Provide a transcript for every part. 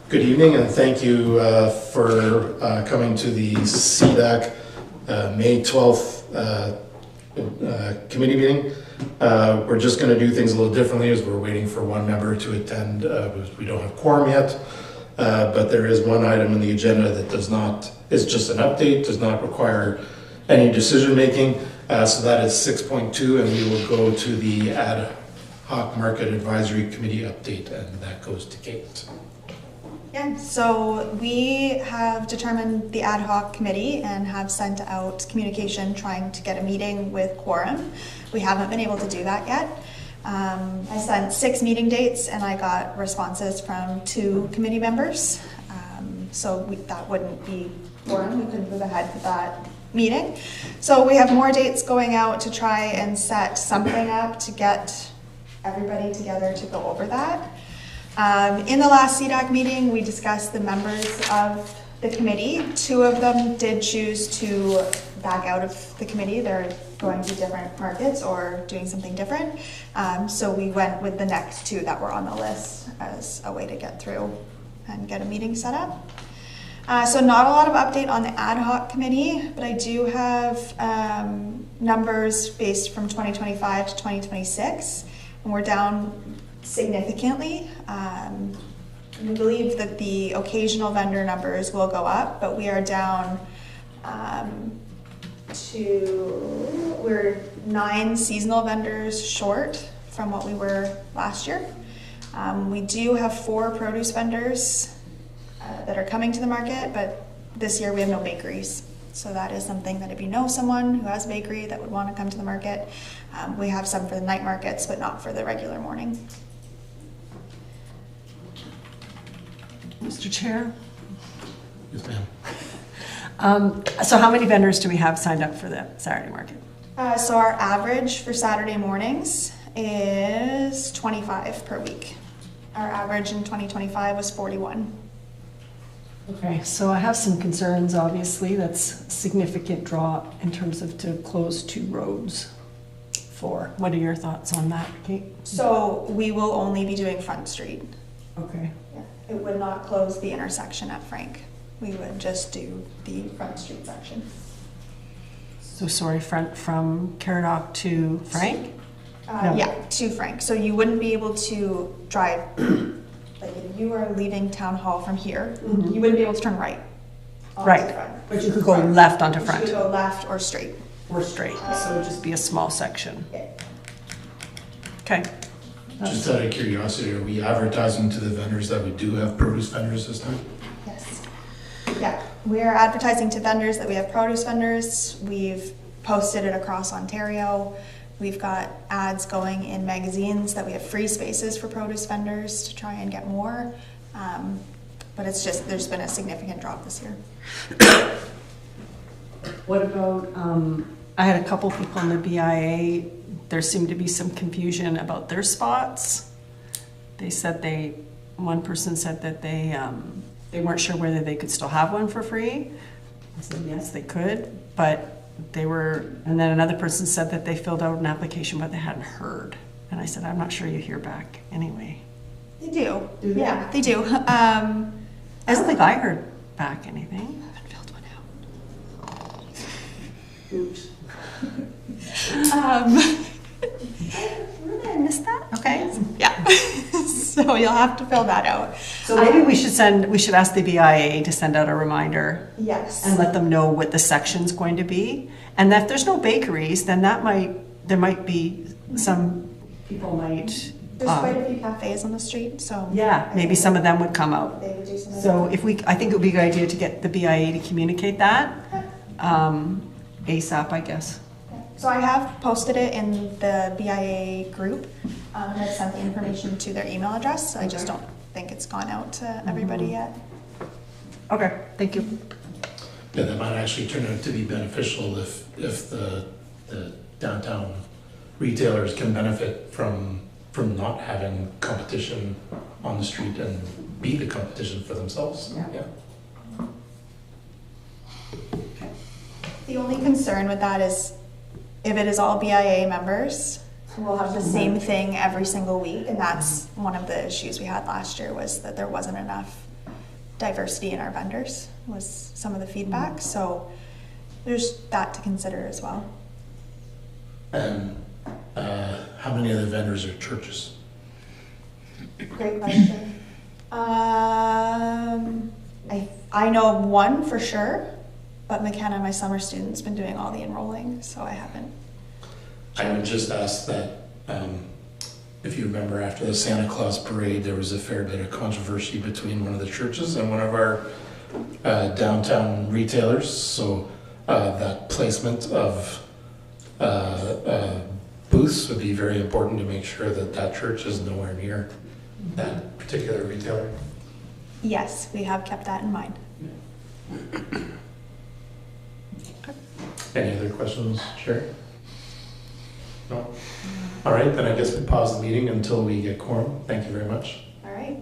Good evening, and thank you for coming to the CDAC May 12th committee meeting. We're just going to do things a little differently as we're waiting for one member to attend. We don't have quorum yet, but there is one item in the agenda that is just an update, does not require any decision making. So that is 6.2, and we will go to the Ad Hoc Market Advisory Committee update, and that goes to Kate. Yeah, so we have determined the ad hoc committee and have sent out communication trying to get a meeting with quorum. We haven't been able to do that yet. I sent 6 meeting dates and I got responses from 2 committee members. That wouldn't be quorum. We couldn't move ahead with that meeting. So we have more dates going out to try and set something up to get everybody together to go over that. In the last CDAC meeting, we discussed the members of the committee. 2 of them did choose to back out of the committee. They're going to different markets or doing something different. So we went with the next 2 that were on the list as a way to get through and get a meeting set up. So not a lot of update on the ad hoc committee, but I do have numbers based from 2025 to 2026, and we're down significantly. We believe that the occasional vendor numbers will go up, but we are down we're 9 seasonal vendors short from what we were last year. We do have 4 produce vendors that are coming to the market, but this year we have no bakeries. So that is something that if you know someone who has a bakery that would want to come to the market, we have some for the night markets, but not for the regular morning. Mr. Chair? Yes, ma'am. So how many vendors do we have signed up for the Saturday market? So our average for Saturday mornings is 25 per week. Our average in 2025 was 41. Okay, so I have some concerns, obviously. That's a significant drop in terms of to close 2 roads for. What are your thoughts on that, Kate? So we will only be doing Front Street. Okay. Yeah. It would not close the intersection at Frank. We would just do the Front Street section. So sorry, front from Caradoc to Frank? No. Yeah, to Frank. So you wouldn't be able to drive, like if you are leaving Town Hall from here, you wouldn't be able to turn right. Right, but you could go left onto Front. You could go left or straight. Or straight, so it would just be a small section. Yeah. Okay. Just out of curiosity, are we advertising to the vendors that we do have produce vendors this time? Yes. Yeah, we are advertising to vendors that we have produce vendors. We've posted it across Ontario. We've got ads going in magazines that we have free spaces for produce vendors to try and get more. But it's just, there's been a significant drop this year. What about, I had a couple people in the BIA, there seemed to be some confusion about their spots. They said one person said that they weren't sure whether they could still have one for free. I said yes, they could, but and then another person said that they filled out an application but they hadn't heard. And I said, I'm not sure you hear back anyway. They do. Do they? Yeah, they do. I don't think I heard back anything. I haven't filled one out. Oops. Really, I missed that? Okay. Yeah. So you'll have to fill that out. So maybe we should ask the BIA to send out a reminder. Yes. And let them know what the section's going to be. And if there's no bakeries, then there might be some people might. There's quite a few cafes on the street, so. Yeah, maybe some of them would come out. They would do some of So that. I think it would be a good idea to get the BIA to communicate that ASAP, I guess. So I have posted it in the BIA group, and I've sent the information to their email address. I just don't think it's gone out to everybody yet. Okay, thank you. Yeah, that might actually turn out to be beneficial if the downtown retailers can benefit from not having competition on the street and be the competition for themselves. Yeah. The only concern with that is if it is all BIA members, we'll have the same thing every single week, and that's one of the issues we had last year was that there wasn't enough diversity in our vendors was some of the feedback. So there's that to consider as well. And how many of the vendors are churches? Great question. I know of one for sure, but McKenna, my summer student's been doing all the enrolling, so I haven't. I would just ask that, if you remember after the Santa Claus parade, there was a fair bit of controversy between one of the churches and one of our downtown retailers. So that placement of booths would be very important to make sure that that church is nowhere near that particular retailer. Yes, we have kept that in mind. Any other questions, Sherry? No? All right, then I guess we pause the meeting until we get quorum. Thank you very much. All right.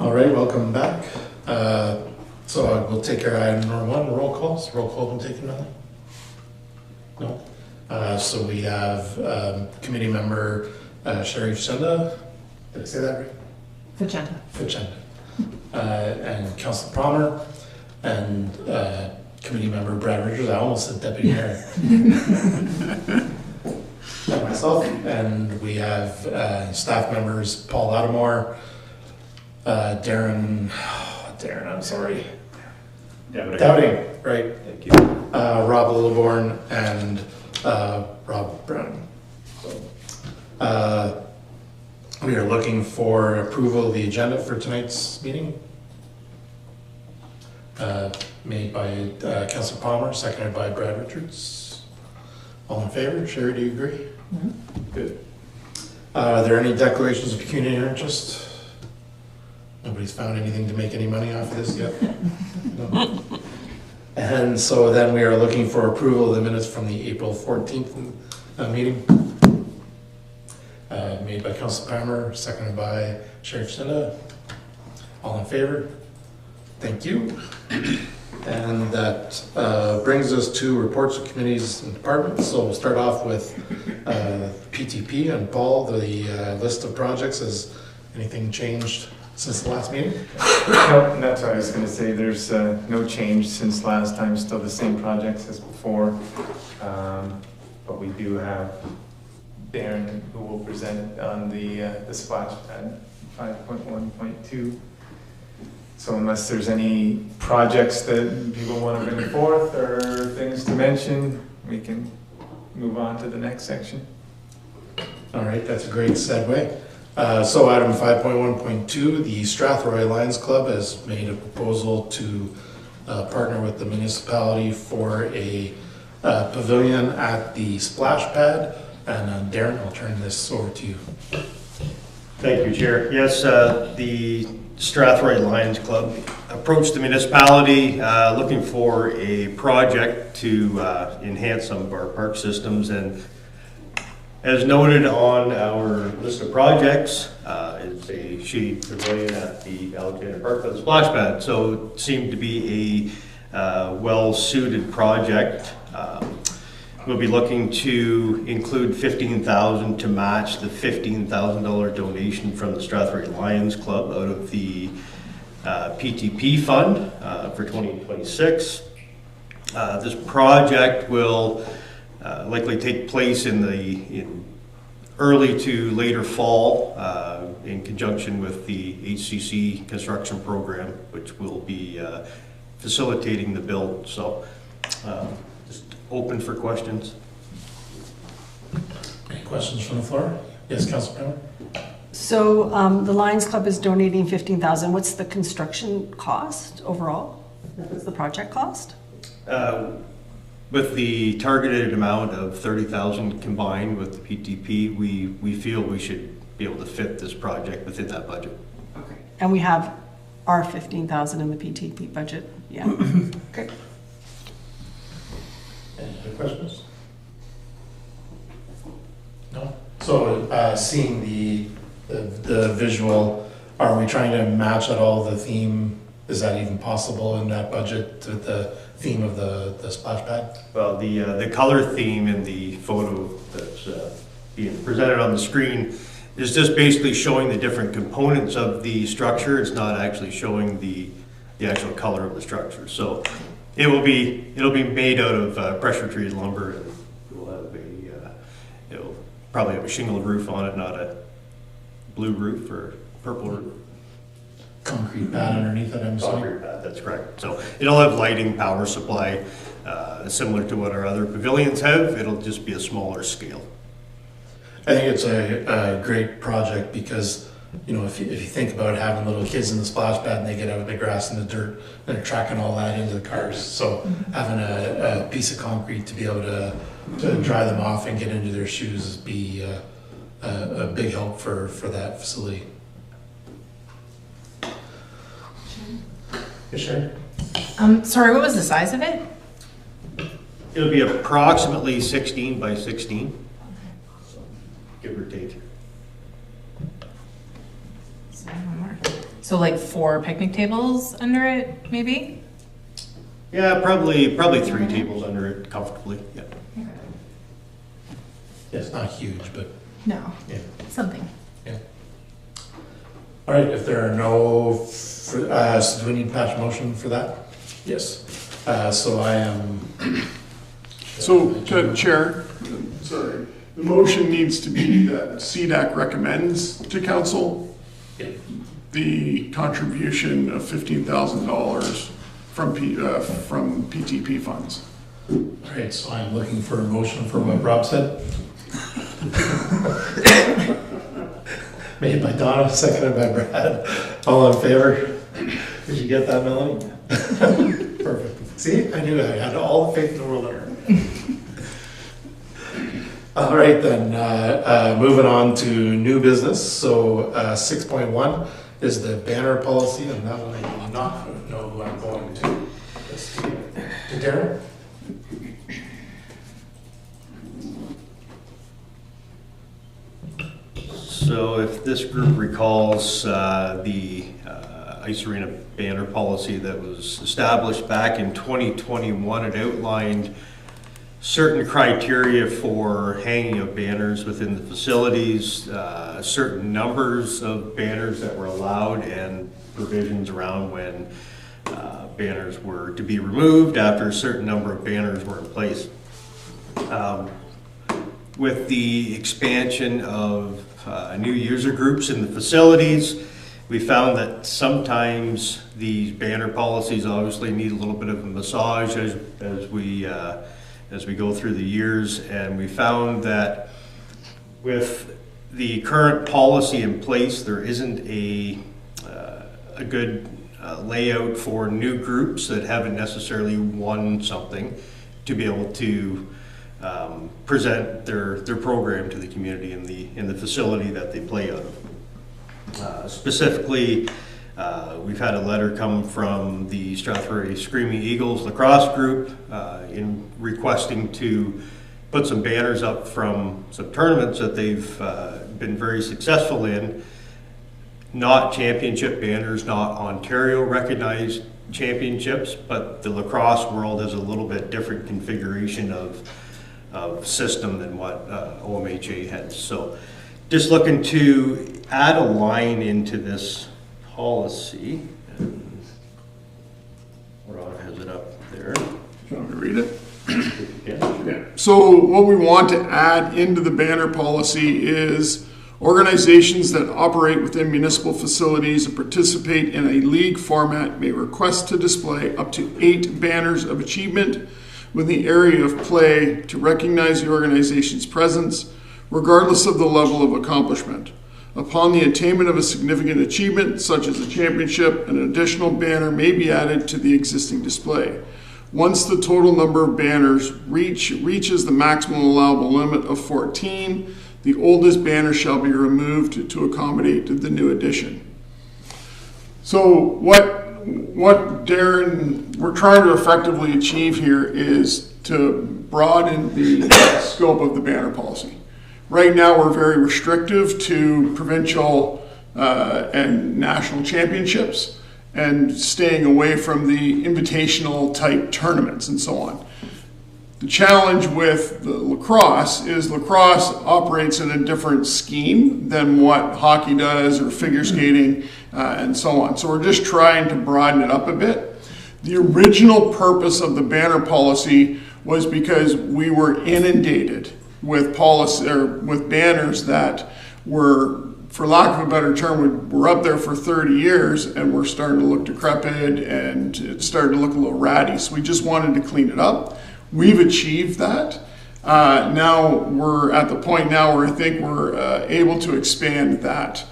All right, welcome back. So we'll take care of item number one, roll calls. Roll call been taken, Melanie? No? So we have committee member Sherry Fachenda. Did I say that right? Fachenda. And Councillor Palmer and committee member Brad Richards. I almost said deputy mayor. And myself. And we have staff members Paul Lattimore, Darren, I'm sorry. Doubting, right. Thank you. Rob Littleborn and Rob Brown. So, we are looking for approval of the agenda for tonight's meeting. Made by Councillor Palmer, seconded by Brad Richards. All in favor? Sherry, do you agree? Mm-hmm. Good. Are there any declarations of pecuniary interest? Nobody's found anything to make any money off of this yet? No. And so then we are looking for approval of the minutes from the April 14th meeting. Made by Councillor Palmer, seconded by Sheriff Sinda. All in favor? Thank you. And that brings us to reports of committees and departments. So we'll start off with PTP and Paul. The list of projects, has anything changed since the last meeting? No, that's what I was going to say. There's no change since last time. Still the same projects as before. But we do have Darren who will present on the splash pad 5.1.2. So unless there's any projects that people want to bring forth or things to mention, we can move on to the next section. All right, that's a great segue. So item 5.1.2, the Strathroy Lions Club has made a proposal to partner with the municipality for a pavilion at the splash pad. And Darren, I'll turn this over to you. Thank you, Chair. Yes, the Strathroy Lions Club approached the municipality looking for a project to enhance some of our park systems, and As noted on our list of projects, is a shade pavilion at the Alexander Park by the splash pad. So it seemed to be a well-suited project. We'll be looking to include $15,000 to match the $15,000 donation from the Strathroy Lions Club out of the PTP fund for 2026. This project will likely take place in early to later fall in conjunction with the HCC construction program, which will be facilitating the build. So just open for questions. Any questions from the floor? Yes, Councilor Payne? So the Lions Club is donating $15,000. What's the construction cost overall? What's the project cost? With the targeted amount of $30,000 combined with the PTP, we feel we should be able to fit this project within that budget. Okay. And we have our $15,000 in the PTP budget. Yeah. Okay. Any other questions? No? So seeing the visual, are we trying to match at all the theme? Is that even possible in that budget to the theme of the splash pad? Well, the color theme in the photo that's being presented on the screen is just basically showing the different components of the structure. It's not actually showing the actual color of the structure. So it'll be made out of pressure treated lumber, and it'll probably have a shingled roof on it, not a blue roof or purple roof. Concrete pad underneath it, I'm assuming? Concrete pad, that's correct. So it'll have lighting, power supply, similar to what our other pavilions have. It'll just be a smaller scale. I think it's a great project because, you know, if you think about having little kids in the splash pad and they get out of the grass and the dirt, and they're tracking all that into the cars. So having a piece of concrete to be able to dry them off and get into their shoes be a big help for that facility. Yes, sure. Sorry, what was the size of it? It'll be approximately 16 by 16, give or take. So like 4 picnic tables under it, maybe? Yeah, probably 3 tables under it comfortably. Yeah. Okay. Yeah, it's not huge, but No, yeah. something. Yeah. All right, if there are no, so do we need to pass a motion for that? Yes. So I am. So, Chair, sorry, the motion needs to be that CDAC recommends to council the contribution of $15,000 from PTP funds. All right, so I'm looking for a motion for what Rob said. Made by Donna, seconded by Brad. All in favor? Did you get that, Melanie? Perfect. See, I knew I had all the faith in the world in her. All right, then, moving on to new business. So 6.1 is the banner policy, and that one I do not know who I'm going to. Let's see. To Darren? So if this group recalls the Ice Arena banner policy that was established back in 2021, it outlined certain criteria for hanging of banners within the facilities, certain numbers of banners that were allowed, and provisions around when banners were to be removed after a certain number of banners were in place. With the expansion of new user groups in the facilities, we found that sometimes these banner policies obviously need a little bit of a massage as we go through the years, and we found that with the current policy in place, there isn't a good layout for new groups that haven't necessarily won something to be able to present their program to the community in the facility that they play out of. Specifically, we've had a letter come from the Strathroy Screaming Eagles lacrosse group in requesting to put some banners up from some tournaments that they've been very successful in. Not championship banners, not Ontario recognized championships, but the lacrosse world has a little bit different configuration of system than what OMHA has. So just looking to add a line into this policy. And Ron has it up there. Do you want me to read it? Yeah. Yeah. So what we want to add into the banner policy is organizations that operate within municipal facilities and participate in a league format may request to display up to 8 banners of achievement within the area of play to recognize the organization's presence, regardless of the level of accomplishment. Upon the attainment of a significant achievement, such as a championship, an additional banner may be added to the existing display. Once the total number of banners reaches the maximum allowable limit of 14, the oldest banner shall be removed to accommodate the new addition. So what Darren, we're trying to effectively achieve here is to broaden the scope of the banner policy. Right now, we're very restrictive to provincial and national championships and staying away from the invitational type tournaments and so on. The challenge with the lacrosse is lacrosse operates in a different scheme than what hockey does or figure skating and so on. So we're just trying to broaden it up a bit. The original purpose of the banner policy was because we were inundated with policy or with banners that were, for lack of a better term, were up there for 30 years and we're starting to look decrepit and it started to look a little ratty. So we just wanted to clean it up. We've achieved that. Now we're at the point now where I think we're able to expand that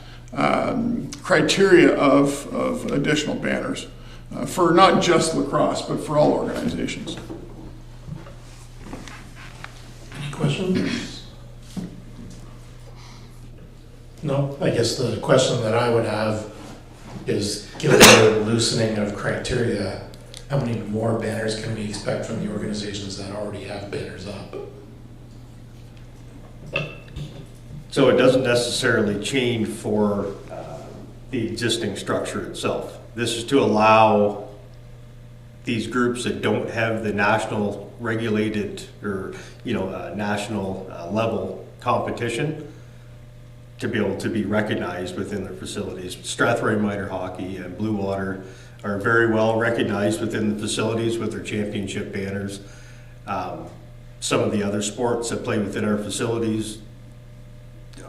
criteria of additional banners for not just lacrosse, but for all organizations. Any questions? No, I guess the question that I would have is, given the loosening of criteria, how many more banners can we expect from the organizations that already have banners up? So it doesn't necessarily change for the existing structure itself. This is to allow these groups that don't have the national regulated or national level competition to be able to be recognized within their facilities. Strathroy Minor Hockey and Blue Water are very well recognized within the facilities with their championship banners. Some of the other sports that play within our facilities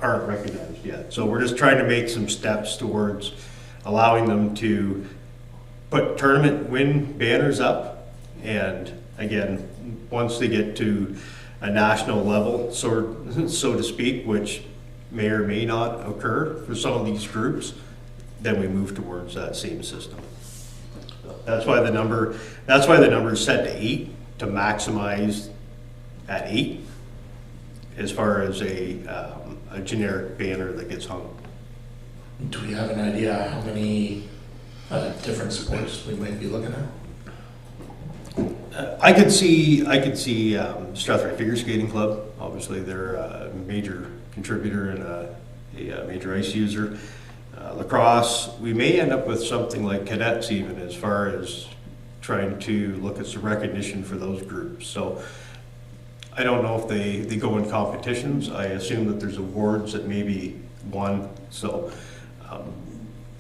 aren't recognized yet. So we're just trying to make some steps towards allowing them to put tournament win banners up. And again, once they get to a national level, so to speak, which may or may not occur for some of these groups, then we move towards that same system. That's why the number is set to 8 to maximize at 8 as far as a generic banner that gets hung. Do we have an idea how many different sports we might be looking at? I could see Strathroy Figure Skating Club. Obviously, they're a major contributor and a major ice user. Lacrosse, we may end up with something like cadets even as far as trying to look at some recognition for those groups. So I don't know if they go in competitions. I assume that there's awards that may be won. So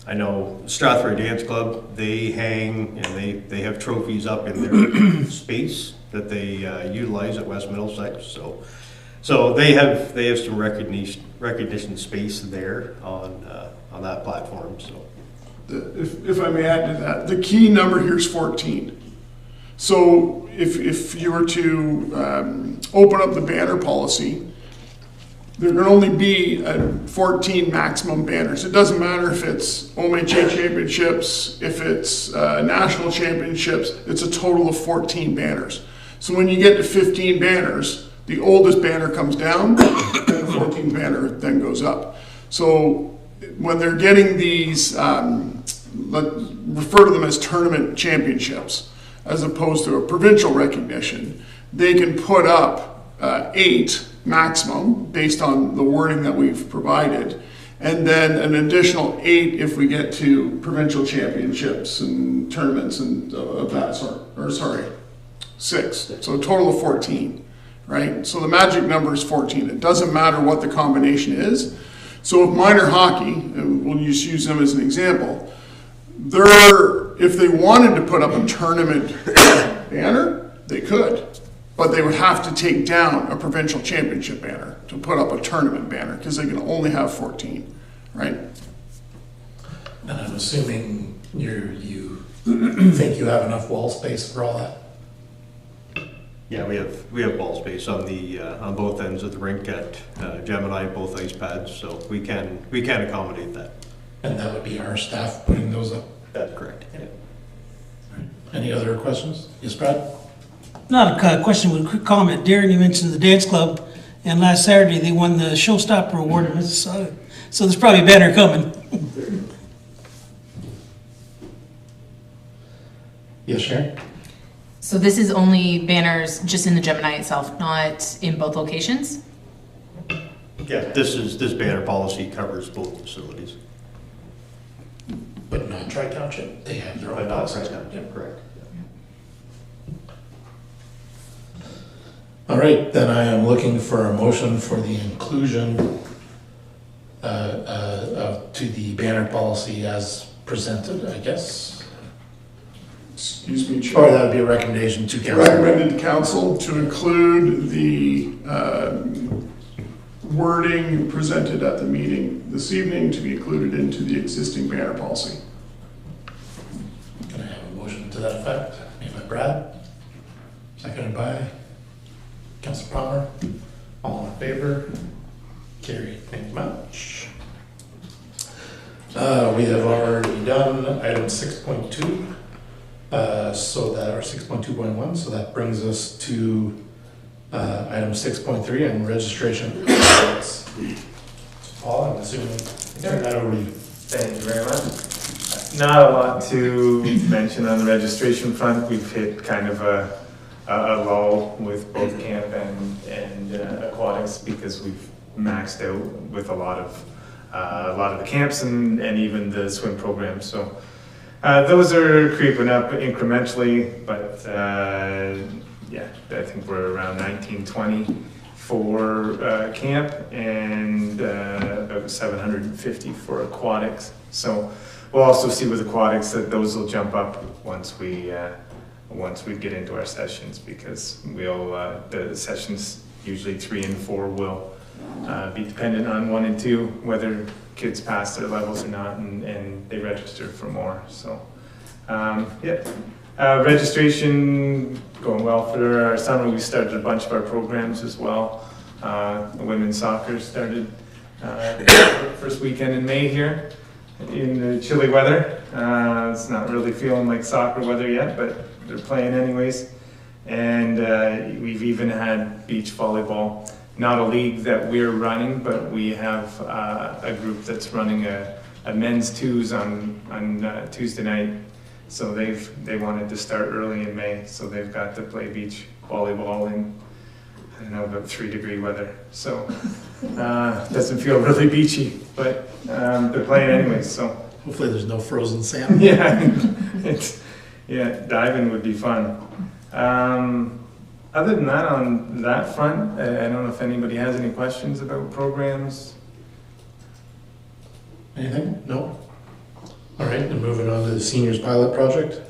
I know Strathroy Dance Club, they hang and they have trophies up in their space that they utilize at West Middlesex. So they have some recognition space there on that platform. So, if I may add to that, the key number here is 14. So if you were to open up the banner policy, there can only be 14 maximum banners. It doesn't matter if it's OMHA championships, if it's national championships, it's a total of 14 banners. So when you get to 15 banners, the oldest banner comes down, and the 14th banner then goes up. So when they're getting these, refer to them as tournament championships, as opposed to a provincial recognition, they can put up 8 maximum, based on the wording that we've provided. And then an additional 8 if we get to provincial championships and tournaments and of that sort, or sorry, 6. So a total of 14, right? So the magic number is 14. It doesn't matter what the combination is. So if minor hockey, and we'll just use them as an example, if they wanted to put up a tournament banner, they could. But they would have to take down a provincial championship banner to put up a tournament banner, because they can only have 14, right? And I'm assuming you think you have enough wall space for all that? Yeah, we have ball space on the on both ends of the rink at Gemini, both ice pads, so we can accommodate that. And that would be our staff putting those up? That's correct. Yeah. Any other questions? Yes, Brad? Not a question, but a quick comment. Darren, you mentioned the dance club, and last Saturday they won the Showstopper Award in Mississauga. So there's probably a banner coming. Yes, Sharon? So this is only banners just in the Gemini itself, not in both locations? Yeah, this banner policy covers both facilities. But not Tri-Township, they have their own But not policies. Tri-Township, correct. All right, then I am looking for a motion for the inclusion to the banner policy as presented, I guess. Excuse me, Or Chair. that would be a recommendation to council. Recommended to council to include the wording presented at the meeting this evening to be included into the existing banner policy. Can I have a motion to that effect? Made by Brad, seconded by Councilor Palmer. All in favor? Carried. Thank you much. We have already done item 6.2. So that, or 6.2.1, so that brings us to item 6.3 and registration. Paul, I'm assuming, turn that over to you. Thank you very much. Not a lot to mention on the registration front. We've hit kind of a lull with both camp and aquatics, because we've maxed out with a lot of the camps and even the swim program. So those are creeping up incrementally, but yeah, I think we're around 1920 for camp and about 750 for aquatics. So we'll also see with aquatics that those will jump up once we get into our sessions, because the sessions usually 3 and 4 will be dependent on 1 and 2, whether kids pass their levels or not, and they register for more. So yeah, registration going well for our summer. We started a bunch of our programs as well. The women's soccer started first weekend in May here in the chilly weather. It's not really feeling like soccer weather yet, but they're playing anyways. And we've even had beach volleyball. Not a league that we're running, but we have a group that's running a men's twos on Tuesday night. So they wanted to start early in May, so they've got to play beach volleyball in, I don't know, about 3-degree weather. So doesn't feel really beachy, but they're playing anyways. So Hopefully there's no frozen sand. yeah, diving would be fun. Other than that, on that front, I don't know if anybody has any questions about programs. Anything? No? All right, then moving on to the seniors pilot project.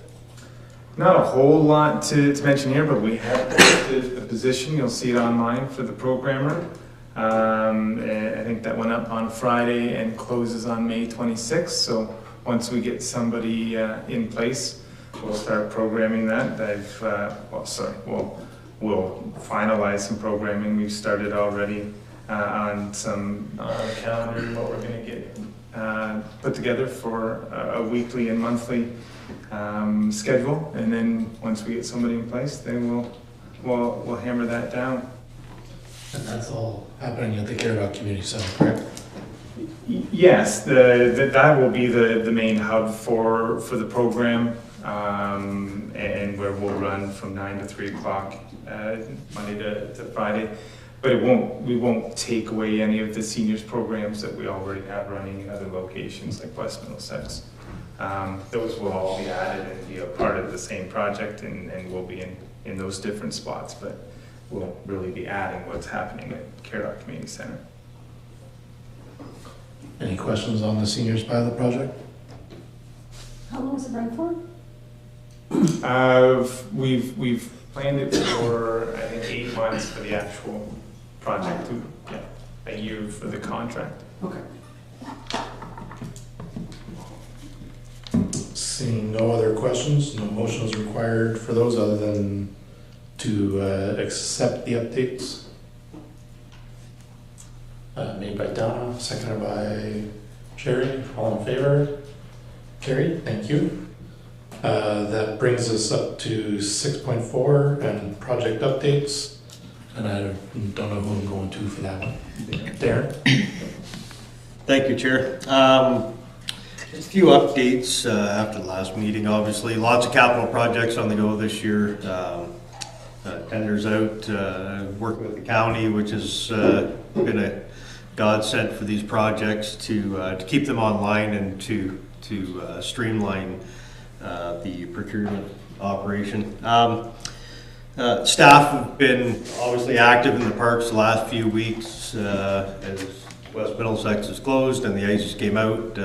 Not a whole lot to mention here, but we have posted a position. You'll see it online for the programmer. I think that went up on Friday and closes on May 26th. So once we get somebody in place, we'll start programming that. We'll finalize some programming. We've started already on the calendar, what we're going to get put together for a weekly and monthly schedule. And then once we get somebody in place, then we'll hammer that down. And that's all happening at the Caradoc Community Center, correct? Yes, that will be the main hub for the program. and where we'll run from 9 to 3 o'clock, Monday to Friday. But we won't take away any of the seniors programs that we already have running in other locations like West Middlesex. Those will all be added and be a part of the same project, and will be in those different spots, but we'll really be adding what's happening at Caradoc Community Center. Any questions on the seniors pilot project? How long has it run for? We've planned it for, I think, 8 months for the actual project, yeah, a year for the contract. Okay. Seeing no other questions, no motion is required for those other than to accept the updates. Made by Donna, seconded by Sherry. All in favor? Carried. Thank you. That brings us up to 6.4 and project updates. And I don't know who I'm going to for that one. Darren? Thank you, Chair. Just a few updates after the last meeting, obviously. Lots of capital projects on the go this year. Tenders out, working with the county, which has been a godsend for these projects to keep them online and to streamline the procurement operation. Staff have been obviously active in the parks the last few weeks as West Middlesex is closed and the ice came out,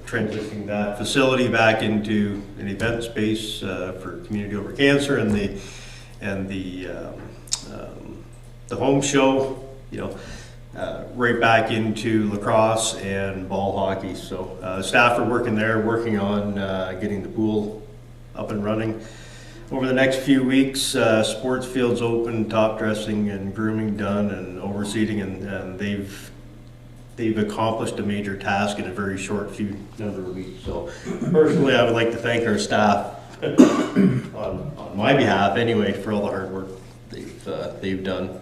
transitioning that facility back into an event space for Community Over Cancer and the home show, right back into lacrosse and ball hockey. So staff are working there, working on getting the pool up and running. Over the next few weeks, sports fields open, top dressing and grooming done, and overseeding, and they've accomplished a major task in a very short number of weeks. So personally, I would like to thank our staff on my behalf anyway for all the hard work they've done.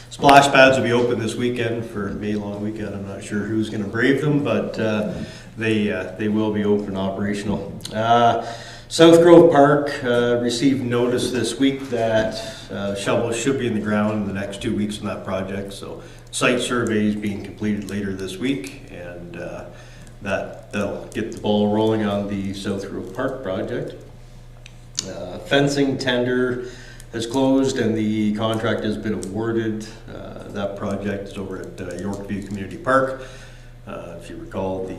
Splash pads will be open this weekend for May long weekend. I'm not sure who's going to brave them, but they will be open and operational. South Grove Park received notice this week that shovels should be in the ground in the next 2 weeks on that project. So site survey is being completed later this week, and that'll get the ball rolling on the South Grove Park project. Fencing tender has closed and the contract has been awarded. That project is over at Yorkview Community Park. If you recall, the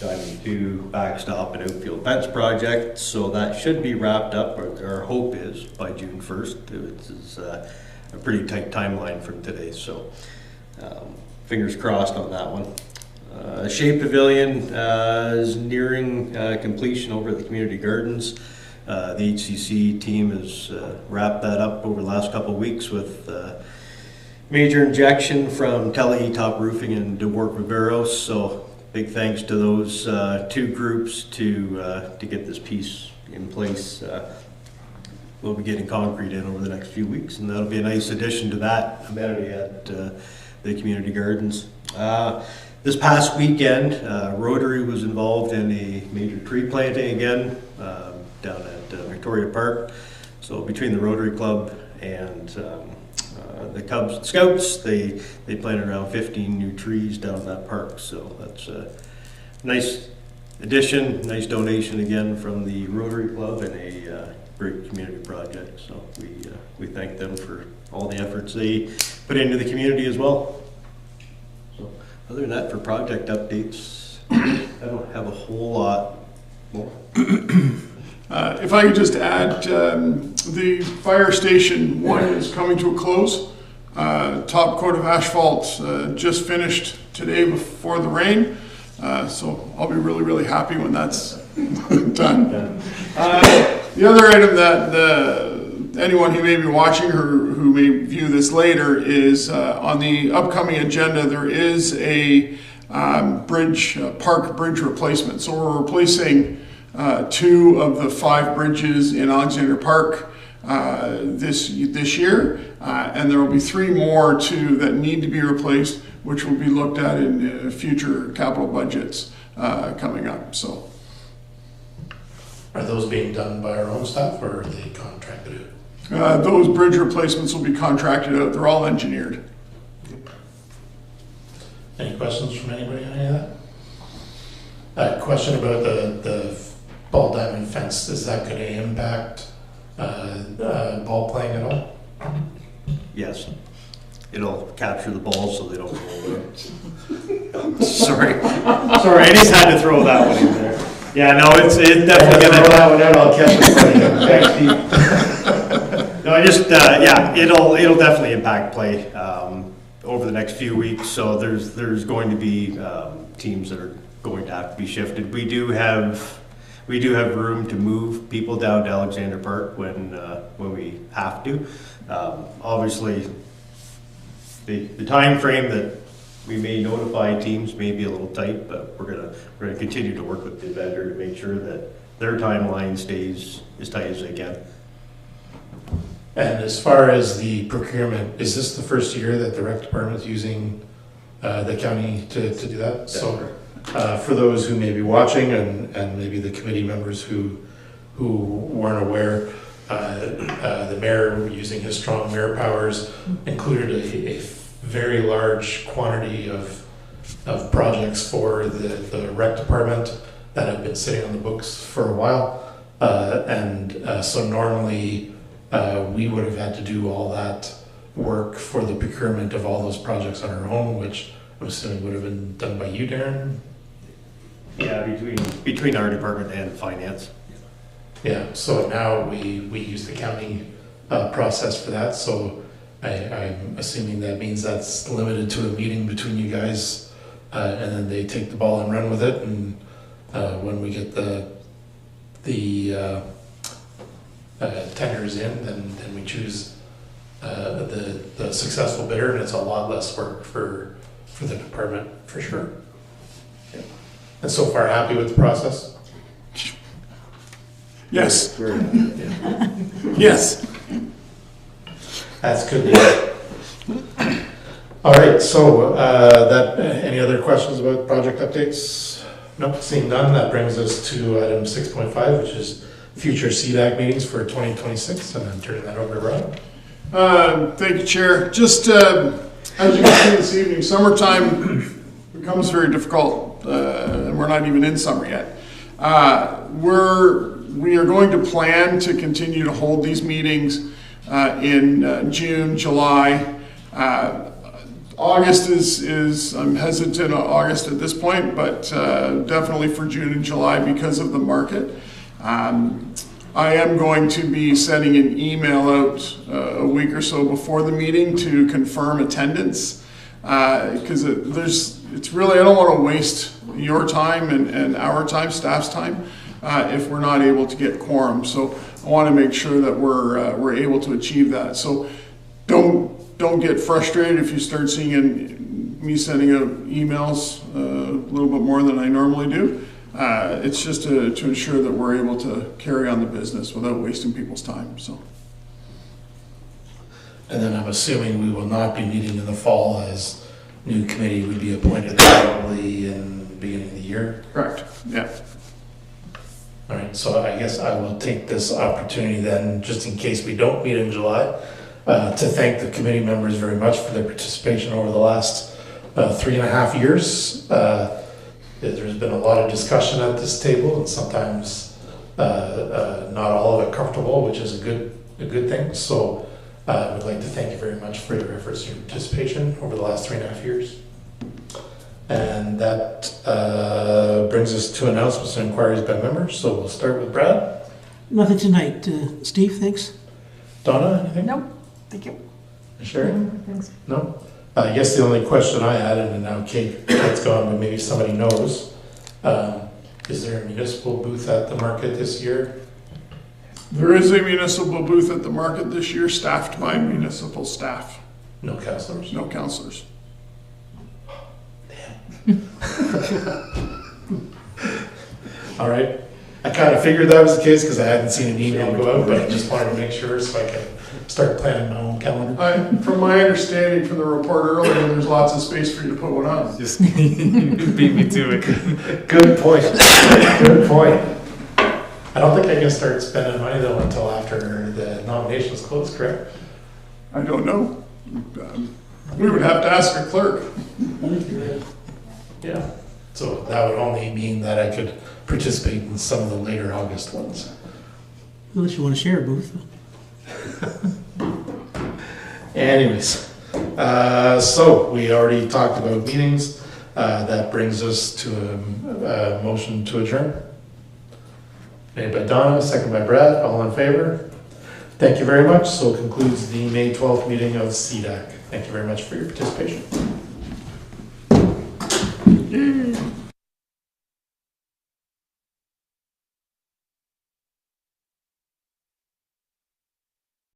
Diamond 2 backstop and outfield fence project. So that should be wrapped up, or our hope is, by June 1st. It's a pretty tight timeline from today, so fingers crossed on that one. Shea Pavilion is nearing completion over at the Community Gardens. The HCC team has wrapped that up over the last couple of weeks with major injection from Telehe Top Roofing and DeWart Riveros. So big thanks to those two groups to get this piece in place. We'll be getting concrete in over the next few weeks, and that'll be a nice addition to that amenity at the Community Gardens. This past weekend, Rotary was involved in a major tree planting again down at Victoria Park. So between the Rotary Club and the Cubs and Scouts, they planted around 15 new trees down in that park. So that's a nice addition, nice donation again from the Rotary Club, and a great community project. So we thank them for all the efforts they put into the community as well. So other than that, for project updates, I don't have a whole lot more. If I could just add, the fire station 1 is coming to a close. Top coat of asphalt just finished today before the rain. So I'll be really, really happy when that's done. The other item that anyone who may be watching or who may view this later is on the upcoming agenda, there is a park bridge replacement. So we're replacing 2 of the 5 bridges in Alexander Park this year, and there will be 3 more that need to be replaced, which will be looked at in future capital budgets coming up. So Are those being done by our own staff or are they contracted out? Those bridge replacements will be contracted out. They're all engineered. Any questions from anybody on any of that? Question about the ball diamond fence. Is that going to impact ball playing at all? Yes. It'll capture the balls so they don't roll away. Sorry, I just had to throw that one in there. Yeah, no, it's definitely gonna. Throw that one out, I'll catch it for you. No, I just, yeah, it'll definitely impact play over the next few weeks. So there's going to be teams that are going to have to be shifted. We do have room to move people down to Alexander Park when we have to. Obviously, the time frame that we may notify teams may be a little tight, but we're gonna continue to work with the vendor to make sure that their timeline stays as tight as they can. And as far as the procurement, is this the first year that the rec department is using the county to do that? So for those who may be watching and maybe the committee members who weren't aware, the mayor, using his strong mayor powers, included a very large quantity of projects for the rec department that have been sitting on the books for a while. So normally we would have had to do all that work for the procurement of all those projects on our own, which I'm assuming would have been done by you, Darren? Yeah, between our department and finance. Yeah, so now we use the county process for that, so I'm assuming that means that's limited to a meeting between you guys, and then they take the ball and run with it, and when we get the tenders in, then we choose the successful bidder, and it's a lot less work for the department, for sure. Yeah. And so far, happy with the process? Yes. Yes. That's good. All right, so any other questions about project updates? Nope, seeing none, that brings us to item 6.5, which is future CDAC meetings for 2026, and I'm turning that over to Rob. Thank you, Chair. Just as you can see this evening, summertime becomes very difficult, and we're not even in summer yet. We are going to plan to continue to hold these meetings in June, July. August is I'm hesitant on August at this point, but definitely for June and July because of the market. I am going to be sending an email out a week or so before the meeting to confirm attendance, because it's really, I don't want to waste your time and our time, staff's time, if we're not able to get quorum. So I want to make sure that we're able to achieve that. So don't get frustrated if you start seeing me sending out emails a little bit more than I normally do. It's just to ensure that we're able to carry on the business without wasting people's time. So. And then I'm assuming we will not be meeting in the fall, as new committee would be appointed probably in the beginning of the year. Correct. Yeah. All right, so I guess I will take this opportunity then, just in case we don't meet in July, to thank the committee members very much for their participation over the last 3.5 years. There's been a lot of discussion at this table, and sometimes not all of it comfortable, which is a good thing. So I would like to thank you very much for your efforts and your participation over the last 3.5 years. And that brings us to announcements and inquiries by members. So we'll start with Brad. Nothing tonight. Steve, thanks. Donna, anything? Nope, thank you. Sure. No? I guess the only question I had, and now Kate's gone, but maybe somebody knows, is there a municipal booth at the market this year? There is a municipal booth at the market this year, staffed by municipal staff. No councillors? No councillors. All right. I kind of figured that was the case because I hadn't seen an email go out, but I just wanted to make sure so I could start planning my own calendar. From my understanding from the report earlier, there's lots of space for you to put one on. Just beat me to it. Good point. Good point. I don't think I can start spending money though until after the nominations close, correct? I don't know. We would have to ask a clerk. Yeah. So that would only mean that I could participate in some of the later August ones. Unless you want to share a booth. Anyways, so we already talked about meetings. That brings us to a motion to adjourn. Made by Donna, second by Brad, all in favor? Thank you very much. So concludes the May 12th meeting of CDAC. Thank you very much for your participation. Yay.